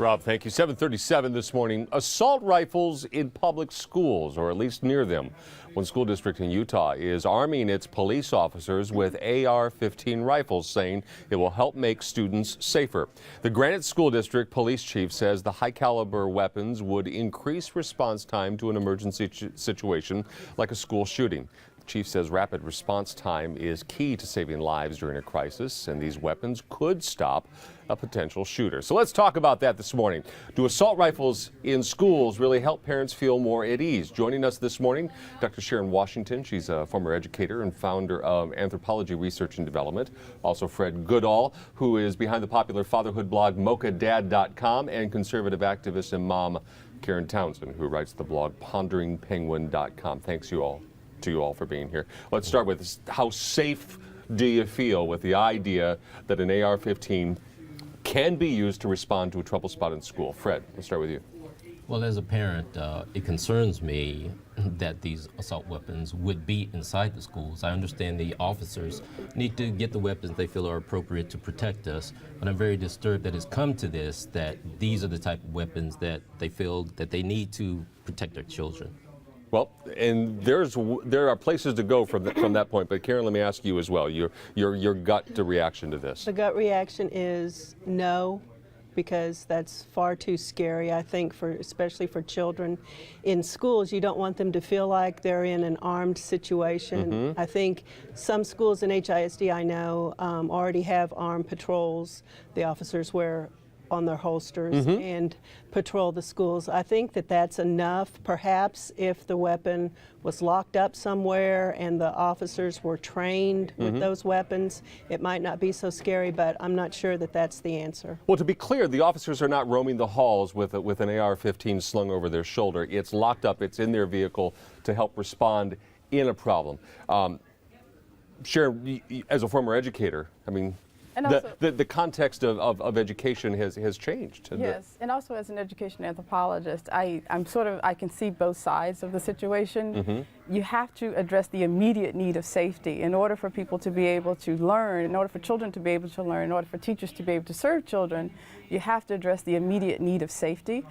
Rob, thank you. 7:37 this morning. Assault rifles in public schools, or at least near them. One school district in Utah is arming its police officers with AR-15 rifles, saying it will help make students safer. The Granite School District police chief says the high-caliber weapons would increase response time to an emergency situation like a school shooting. The chief says rapid response time is key to saving lives during a crisis, and these weapons could stop a potential shooter. So let's talk about that this morning. Do assault rifles in schools really help parents feel more at ease? Joining us this morning, Dr. Sharon Washington. She's a former educator and founder of Anthropology Research and Development. Also Fred Goodall, who is behind the popular fatherhood blog mochadad.com, and conservative activist and mom Karen Townsend, who writes the blog ponderingpenguin.com. Thanks to you all for being here. Let's start with this. How safe do you feel with the idea that an AR-15 can be used to respond to a trouble spot in school? Fred, let's start with you. Well, as a parent, it concerns me that these assault weapons would be inside the schools. I understand the officers need to get the weapons they feel are appropriate to protect us, but I'm very disturbed that it's come to this, that these are the type of weapons that they feel that they need to protect their children. Well, and there are places to go from that point. But Karen, let me ask you as well. Your gut reaction to this. The gut reaction is no, because that's far too scary. I think especially for children in schools, you don't want them to feel like they're in an armed situation. I think some schools in HISD I know already have armed patrols. The officers wear on their holsters and patrol the schools. I think that that's enough. Perhaps if the weapon was locked up somewhere and the officers were trained with those weapons, it might not be so scary, but I'm not sure that that's the answer. Well, to be clear, the officers are not roaming the halls with an AR-15 slung over their shoulder. It's locked up. It's in their vehicle to help respond in a problem. Sharon, as a former educator, I mean, the context of education has changed. Yes, and also as an education anthropologist, I can see both sides of the situation. You have to address the immediate need of safety in order for people to be able to learn, in order for children to be able to learn, in order for teachers to be able to serve children. You have to address the immediate need of safety,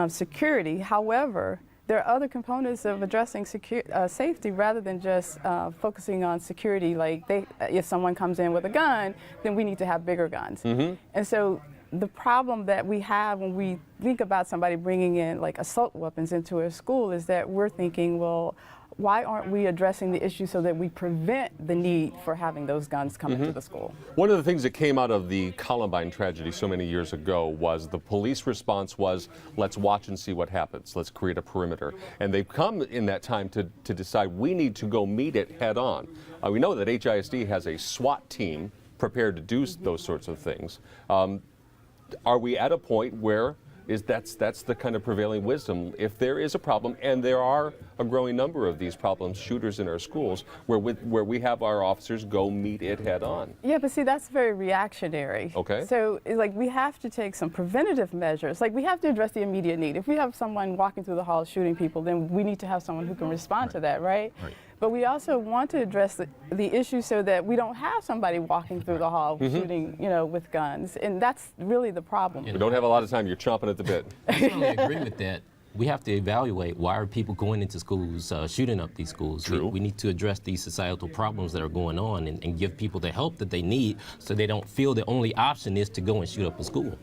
security. However, there are other components of addressing safety rather than just focusing on security. Like if someone comes in with a gun, then we need to have bigger guns. And so the problem that we have when we think about somebody bringing in like assault weapons into a school is that we're thinking, well, why aren't we addressing the issue so that we prevent the need for having those guns come into the school? One of the things that came out of the Columbine tragedy so many years ago was the police response was, let's watch and see what happens. Let's create a perimeter. And they've come in that time to decide we need to go meet it head on. We know that HISD has a SWAT team prepared to do those sorts of things. Are we at a point where that's the kind of prevailing wisdom? If there is a problem, and there are a growing number of these problems, shooters in our schools, where we have our officers go meet it head on. Yeah, but see, that's very reactionary. Okay. So, like, we have to take some preventative measures. Like, we have to address the immediate need. If we have someone walking through the hall shooting people, then we need to have someone who can respond to that, right? But we also want to address the issue so that we don't have somebody walking through the hall shooting, with guns. And that's really the problem. We don't have a lot of time. You're chomping at the bit. I totally agree with that. We have to evaluate why are people going into schools, shooting up these schools. True. We need to address these societal problems that are going on and give people the help that they need so they don't feel the only option is to go and shoot up a school.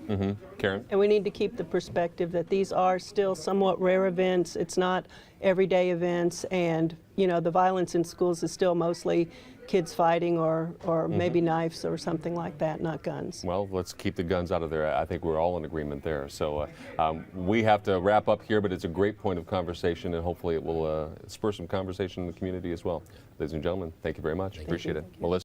Karen? And we need to keep the perspective that these are still somewhat rare events. It's not everyday events, and the violence in schools is still mostly kids fighting or maybe knives or something like that, not guns. Well, let's keep the guns out of there. I think we're all in agreement there. So we have to wrap up here, but it's a great point of conversation, and hopefully it will spur some conversation in the community as well. Ladies and gentlemen, thank you very much. Appreciate it. Melissa?